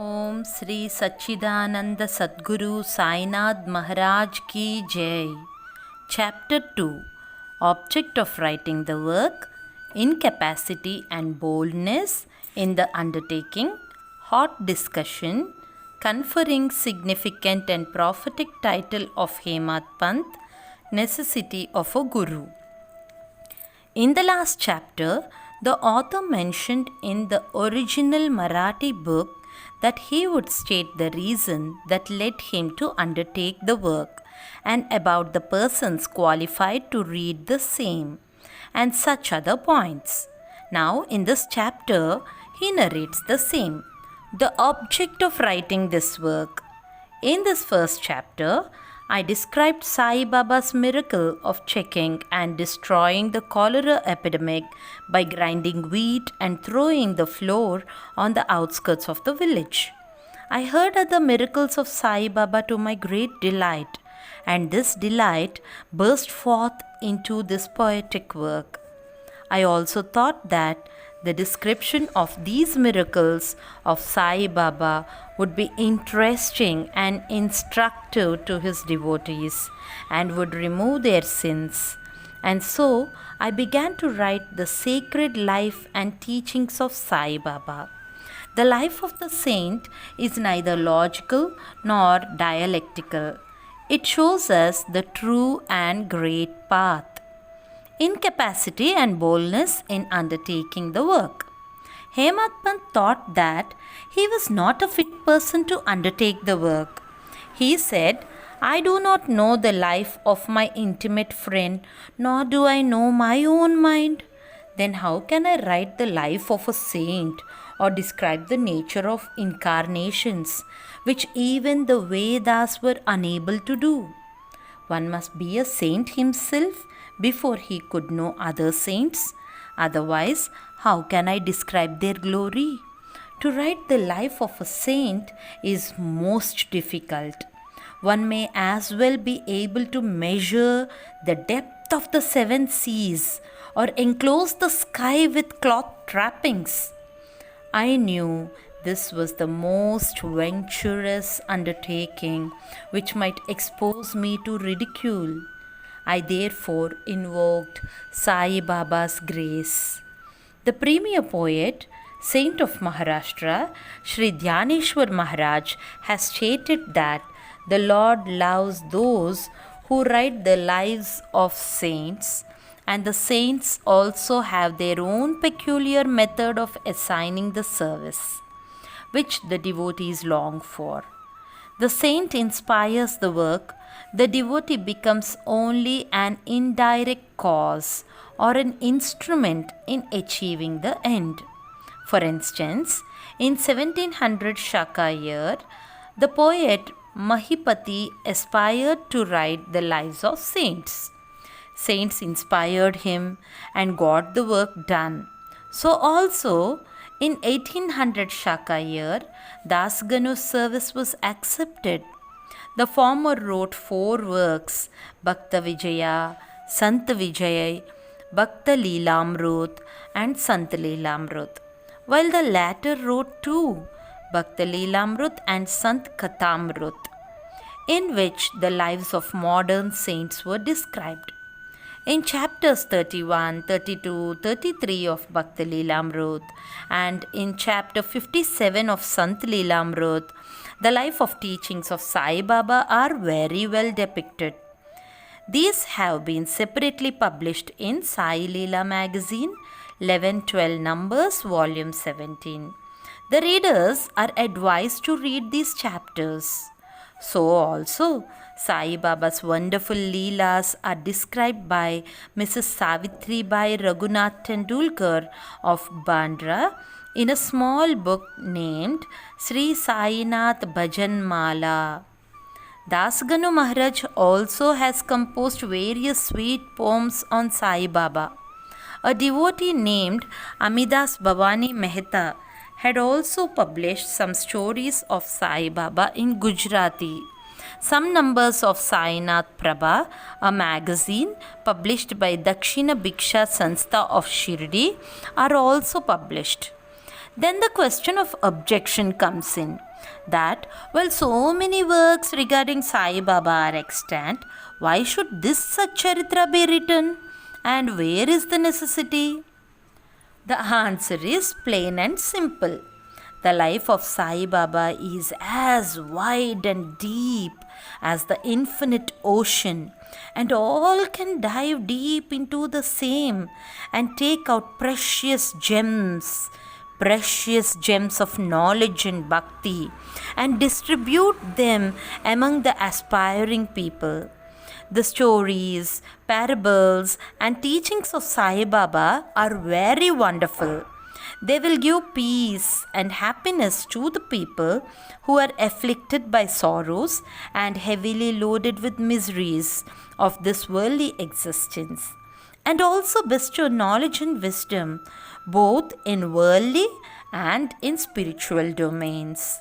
ओम श्री सच्चिदानंद सद्गुरु साईनाथ महाराज की जय. Chapter 2. Object of writing the work: Incapacity and boldness in the undertaking. Hot discussion conferring significant and prophetic title of Hemad Pant. Necessity of a Guru. In the last chapter, the author mentioned in the original Marathi book that he would state the reason that led him to undertake the work and about the persons qualified to read the same, and such other points. Now, in this chapter, he narrates the same. The object of writing this work. In this first chapter, I described Sai Baba's miracle of checking and destroying the cholera epidemic by grinding wheat and throwing the flour on the outskirts of the village. I heard other miracles of Sai Baba to my great delight, and this delight burst forth into this poetic work. I also thought that the description of these miracles of Sai Baba would be interesting and instructive to his devotees and would remove their sins. And so I began to write the sacred life and teachings of Sai Baba. The life of the saint is neither logical nor dialectical. It shows us the true and great path. Incapacity and boldness in undertaking the work. Hemad Pant thought that he was not a fit person to undertake the work. He said, "I do not know the life of my intimate friend, nor do I know my own mind. Then how can I write the life of a saint or describe the nature of incarnations, which even the Vedas were unable to do? One must be a saint himself before he could know other saints. Otherwise, how can I describe their glory? To write the life of a saint is most difficult. One may as well be able to measure the depth of the seven seas or enclose the sky with cloth trappings." I knew this was the most venturous undertaking which might expose me to ridicule. I therefore invoked Sai Baba's grace. The premier poet, saint of Maharashtra, Sri Dhyaneshwar Maharaj, has stated that the Lord loves those who write the lives of saints, and the saints also have their own peculiar method of assigning the service, which the devotees long for. The saint inspires the work, the devotee becomes only an indirect cause or an instrument in achieving the end. For instance, in 1700 Shaka year, the poet Mahipati aspired to write the lives of saints. Saints inspired him and got the work done. So also, in 1800 Shaka year, Das Ganu's service was accepted. The former wrote 4 works: Bhakta Vijaya, Sant Vijay, Bhakta Leelamrut, and Sant Leelamrut, while the latter wrote 2, Bhakta Leelamrut and Sant Kathamrut, in which the lives of modern saints were described. In chapters 31, 32, 33 of Bhakta Leelamrut and in chapter 57 of Sant Leelamrut, the life of teachings of Sai Baba are very well depicted. These have been separately published in Sai Leela magazine, 11-12 numbers, volume 17. The readers are advised to read these chapters. So also, Sai Baba's wonderful Leelas are described by Mrs. Savitri Bai Raghunath Tendulkar of Bandra in a small book named Sri Sainath Bhajan Mala. Das Ganu Maharaj also has composed various sweet poems on Sai Baba. A devotee named Amidas Bhavani Mehta had also published some stories of Sai Baba in Gujarati. Some numbers of Sainath Prabha, a magazine published by Dakshina Bhiksha Sanstha of Shirdi, are also published. Then the question of objection comes in. that while so many works regarding Sai Baba are extant, why should this Satcharitra be written? And where is the necessity? The answer is plain and simple. The life of Sai Baba is as wide and deep as the infinite ocean, and all can dive deep into the same and take out precious gems of knowledge and bhakti, and distribute them among the aspiring people. The stories, parables, and teachings of Sai Baba are very wonderful. They will give peace and happiness to the people who are afflicted by sorrows and heavily loaded with miseries of this worldly existence, and also bestow knowledge and wisdom both in worldly and in spiritual domains.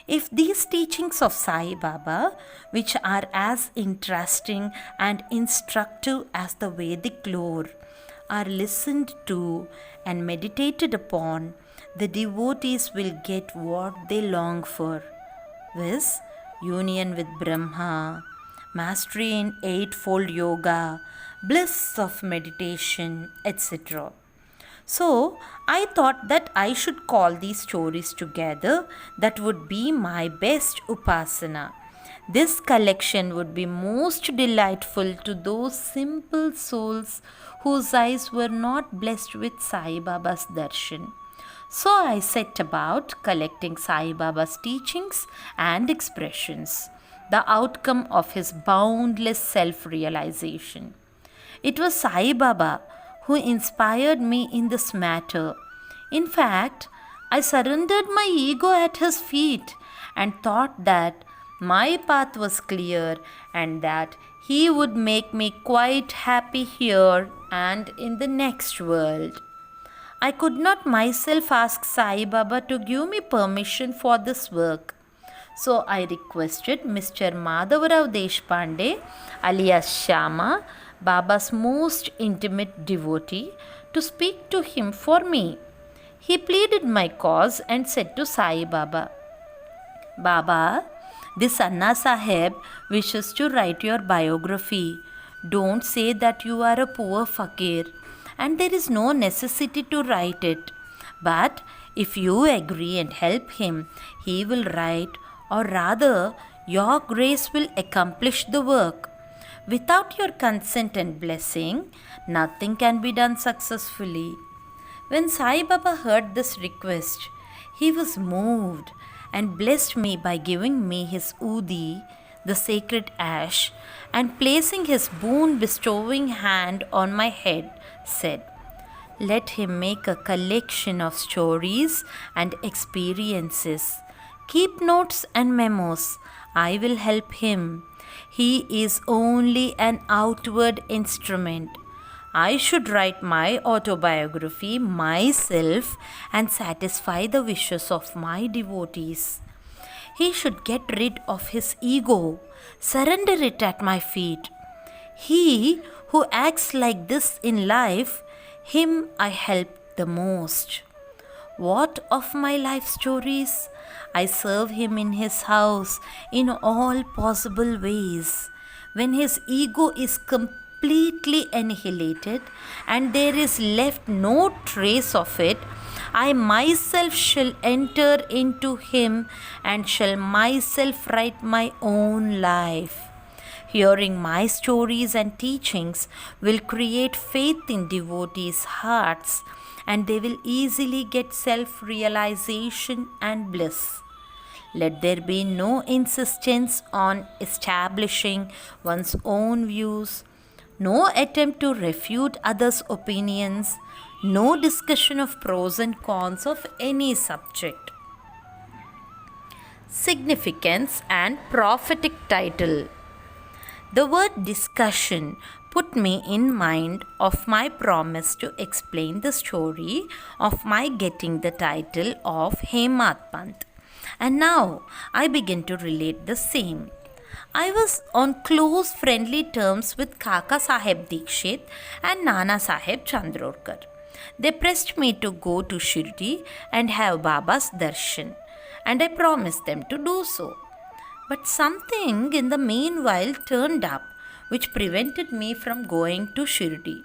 If these teachings of Sai Baba, which are as interesting and instructive as the Vedic lore, are listened to and meditated upon, the devotees will get what they long for, viz., union with Brahma, mastery in eightfold yoga, bliss of meditation, etc. So, I thought that I should call these stories together. That would be my best upasana. This collection would be most delightful to those simple souls whose eyes were not blessed with Sai Baba's darshan. So I set about collecting Sai Baba's teachings and expressions, the outcome of his boundless self-realization. It was Sai Baba who inspired me in this matter. In fact, I surrendered my ego at his feet and thought that my path was clear and that he would make me quite happy here and in the next world. I could not myself ask Sai Baba to give me permission for this work. So I requested Mr. Madhavrao Deshpande alias Shama, Baba's most intimate devotee, to speak to him for me. He pleaded my cause and said to Sai Baba, Baba, this Anna Sahib wishes to write your biography. Don't say that you are a poor fakir and there is no necessity to write it. But if you agree and help him, he will write, or rather, your grace will accomplish the work. Without your consent and blessing, nothing can be done successfully. When Sai Baba heard this request, he was moved and blessed me by giving me his udi, the sacred ash, and placing his boon bestowing hand on my head, said, Let him make a collection of stories and experiences. Keep notes and memos. I will help him. He is only an outward instrument. I should write my autobiography myself and satisfy the wishes of my devotees. He should get rid of his ego, surrender it at my feet. He who acts like this in life, him I help the most. What of my life stories? I serve him in his house in all possible ways. When his ego is completely annihilated and there is left no trace of it, I myself shall enter into him and shall myself write my own life. Hearing my stories and teachings will create faith in devotees' hearts, and they will easily get self-realization and bliss. Let there be no insistence on establishing one's own views, no attempt to refute others' opinions, no discussion of pros and cons of any subject. Significance and prophetic title. The word discussion put me in mind of my promise to explain the story of my getting the title of Hemad Pant. And now I begin to relate the same. I was on close friendly terms with Kaka Sahib Dikshit and Nana Sahib Chandorkar. They pressed me to go to Shirdi and have Baba's darshan. and I promised them to do so. But something in the meanwhile turned up which prevented me from going to Shirdi.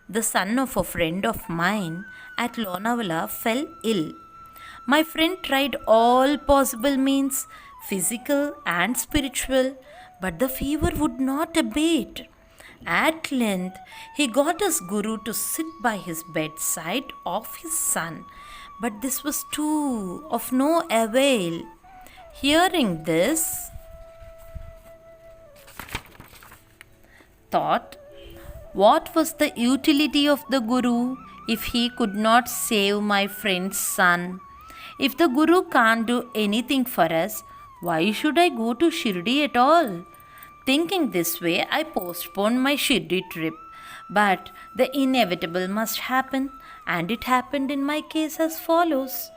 The son of a friend of mine at Lonavala fell ill. My friend tried all possible means, physical and spiritual, but the fever would not abate. At length, he got his guru to sit by his bedside of his son, but this was too of no avail. Hearing this, thought, what was the utility of the Guru if he could not save my friend's son? If the Guru can't do anything for us, why should I go to Shirdi at all? Thinking this way, I postponed my Shirdi trip. But the inevitable must happen, and it happened in my case as follows.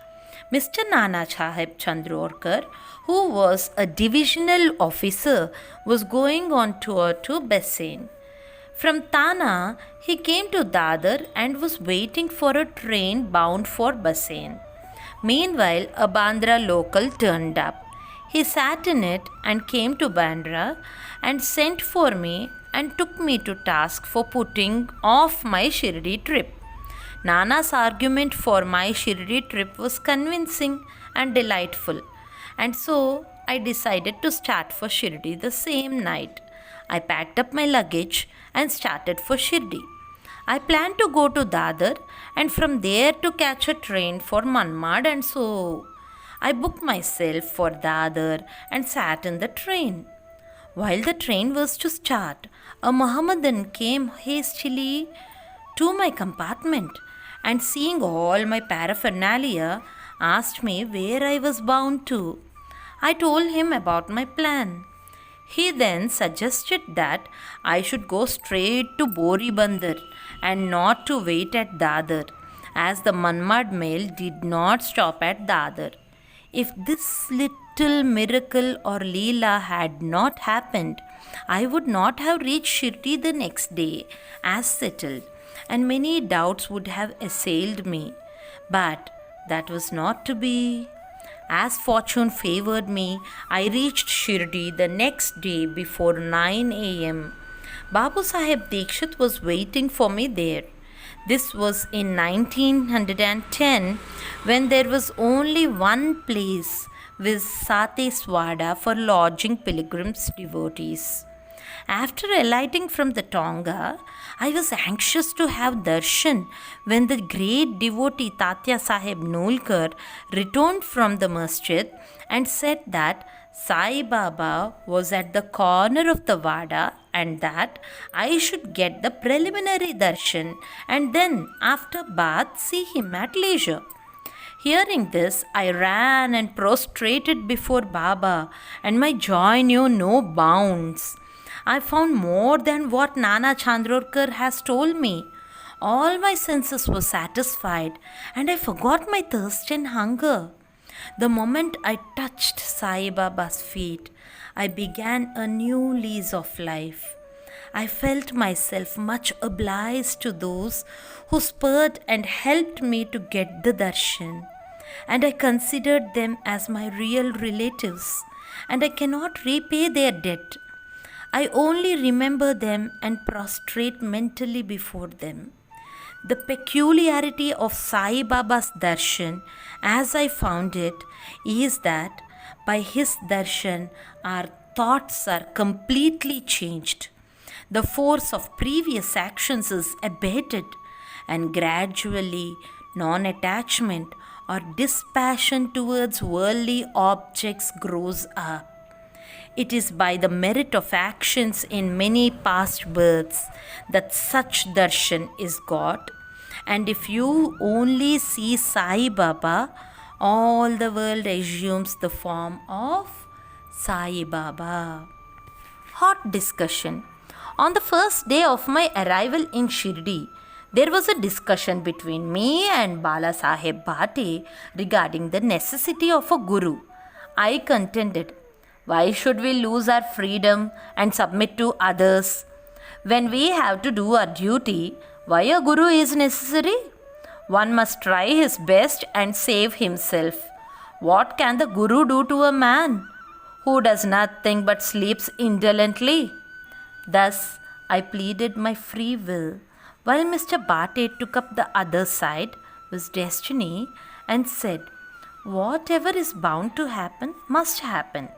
Mr. Nana Sahib Chandorkar, who was a divisional officer, was going on tour to Bassein. From Tana, he came to Dadar and was waiting for a train bound for Bassein. Meanwhile, a Bandra local turned up. He sat in it and came to Bandra and sent for me and took me to task for putting off my Shirdi trip. Nana's argument for my Shirdi trip was convincing and delightful, and so I decided to start for Shirdi the same night. I packed up my luggage and started for Shirdi. I planned to go to Dadar and from there to catch a train for Manmad, and so I booked myself for Dadar and sat in the train. While the train was to start, a Mohammedan came hastily to my compartment and seeing all my paraphernalia asked me where I was bound to. I told him about my plan. He then suggested that I should go straight to Boribandar and not to wait at Dadar, as the Manmad mail did not stop at Dadar. If this little miracle or Leela had not happened, I would not have reached Shirdi the next day as settled, and many doubts would have assailed me. But that was not to be. As fortune favored me, I reached Shirdi the next day before 9 a.m. Babu Sahib Dikshit was waiting for me there. This was in 1910 when there was only one place with Sateswada for lodging pilgrims devotees. After alighting from the Tonga, I was anxious to have darshan when the great devotee Tatya Sahib Nolkar returned from the masjid and said that Sai Baba was at the corner of the Vada and that I should get the preliminary darshan and then after bath see him at leisure. Hearing this, I ran and prostrated before Baba, and my joy knew no bounds. I found more than what Nana Chandorkar has told me. All my senses were satisfied, and I forgot my thirst and hunger. The moment I touched Sai Baba's feet, I began a new lease of life. I felt myself much obliged to those who spurred and helped me to get the darshan, and I considered them as my real relatives, and I cannot repay their debt. I only remember them and prostrate mentally before them. The peculiarity of Sai Baba's darshan, as I found it, is that by his darshan our thoughts are completely changed. The force of previous actions is abated, and gradually non-attachment or dispassion towards worldly objects grows up. It is by the merit of actions in many past births that such darshan is got, and if you only see Sai Baba, all the world assumes the form of Sai Baba. Hot discussion. On the first day of my arrival in Shirdi, there was a discussion between me and Bala Saheb Bhate regarding the necessity of a guru. I contended, why should we lose our freedom and submit to others? When we have to do our duty, why a guru is necessary? One must try his best and save himself. What can the Guru do to a man who does nothing but sleeps indolently? Thus, I pleaded my free will, while Mr. Bhate took up the other side, was destiny, and said, whatever is bound to happen must happen.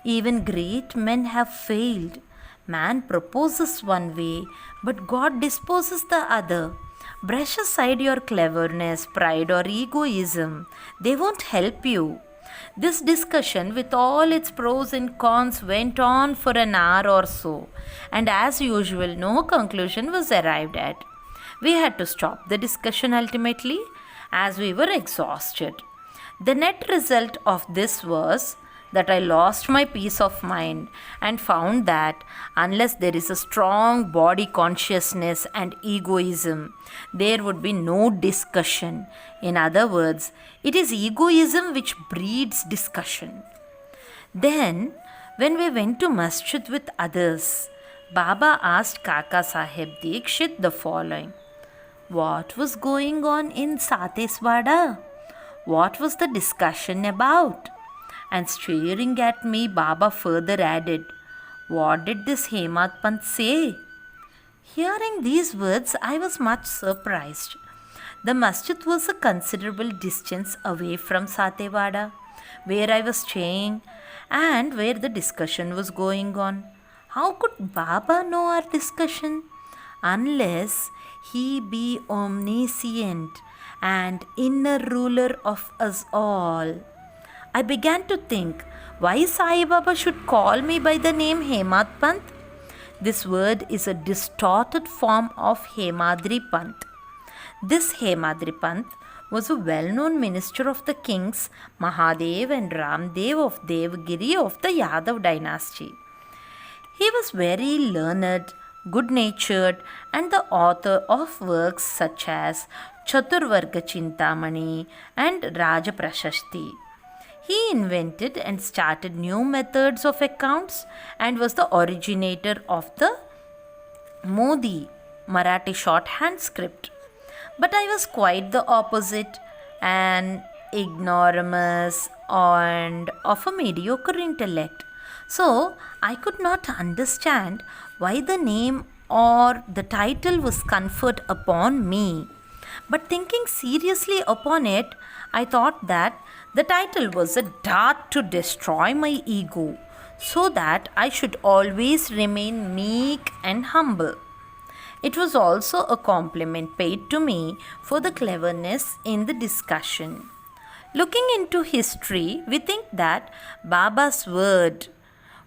Even great men have failed. Man proposes one way, but God disposes the other. Brush aside your cleverness, pride, or egoism. They won't help you. This discussion, with all its pros and cons, went on for an hour or so, and as usual, no conclusion was arrived at. We had to stop the discussion ultimately, as we were exhausted. The net result of this was that I lost my peace of mind and found that unless there is a strong body consciousness and egoism, there would be no discussion. In other words, it is egoism which breeds discussion. Then, when we went to masjid with others, Baba asked Kaka Sahib Dikshit the following. What was going on in Sateswada? What was the discussion about? And staring at me, Baba further added, what did this Hemad Pant say? Hearing these words, I was much surprised. The masjid was a considerable distance away from Satewada, where I was staying and where the discussion was going on. How could Baba know our discussion? Unless he be omniscient and inner ruler of us all. I began to think why Sai Baba should call me by the name Hemad Pant. This word is a distorted form of Hemadri Pant. This Hemadri Pant was a well-known minister of the kings Mahadev and Ramdev of Devgiri of the Yadav dynasty. He was very learned, good-natured, and the author of works such as Chaturvarga Chintamani and Raja Prashasti. He invented and started new methods of accounts and was the originator of the Modi Marathi shorthand script. But I was quite the opposite, an ignoramus and of a mediocre intellect. So I could not understand why the name or the title was conferred upon me. But thinking seriously upon it, I thought that the title was a dart to destroy my ego, so that I should always remain meek and humble. It was also a compliment paid to me for the cleverness in the discussion. Looking into history, we think that Baba's word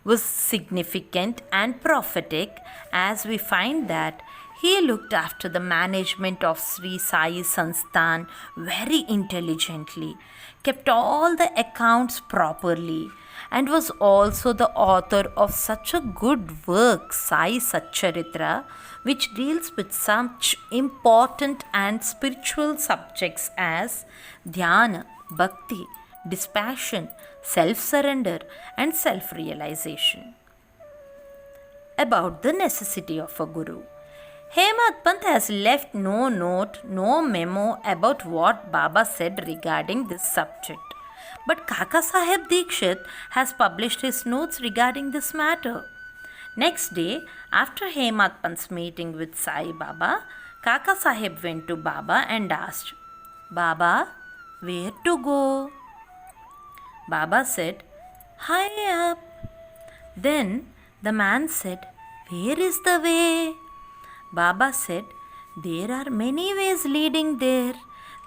was significant and prophetic, as we find that he looked after the management of Sri Sai Sansthan very intelligently, kept all the accounts properly, and was also the author of such a good work, Sai Satcharitra, which deals with such important and spiritual subjects as dhyana, bhakti, dispassion, self-surrender, and self-realization. About the necessity of a guru. Hemad Pant has left no note, no memo about what Baba said regarding this subject. But Kaka Sahib Dikshit has published his notes regarding this matter. Next day, after Hemad Pant's meeting with Sai Baba, Kaka Sahib went to Baba and asked, Baba, where to go? Baba said, high up. Then the man said, where is the way? Baba said, there are many ways leading there.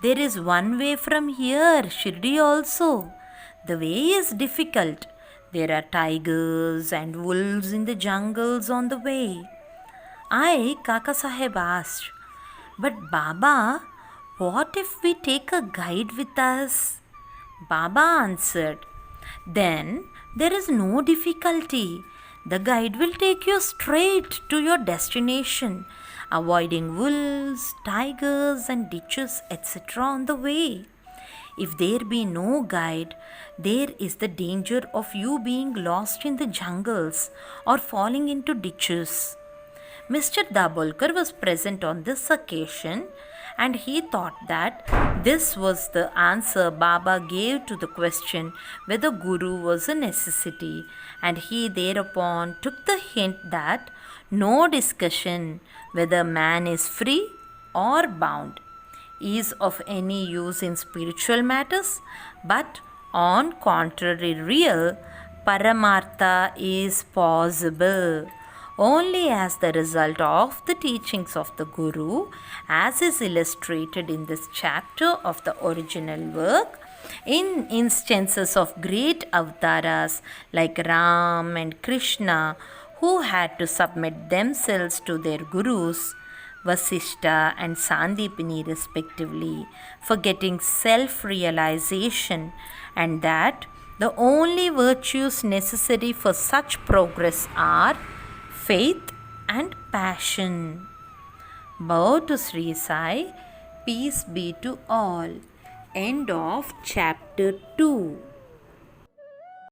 There is one way from here, Shirdi also. The way is difficult. There are tigers and wolves in the jungles on the way. I, Kaka Sahib, asked, but Baba, what if we take a guide with us? Baba answered, then there is no difficulty. The guide will take you straight to your destination, avoiding wolves, tigers, and ditches, etc. on the way. If there be no guide, there is the danger of you being lost in the jungles or falling into ditches. Mr. Dabolkar was present on this occasion, and he thought that this was the answer Baba gave to the question whether Guru was a necessity, and he thereupon took the hint that no discussion whether man is free or bound is of any use in spiritual matters, but on contrary, real Paramartha is possible only as the result of the teachings of the Guru, as is illustrated in this chapter of the original work. In instances of great avataras like Ram and Krishna, who had to submit themselves to their gurus, Vasishta and Sandipini respectively, for getting self-realization, and that the only virtues necessary for such progress are faith and passion. Bow to Sri Sai. Peace be to all. End of chapter 2.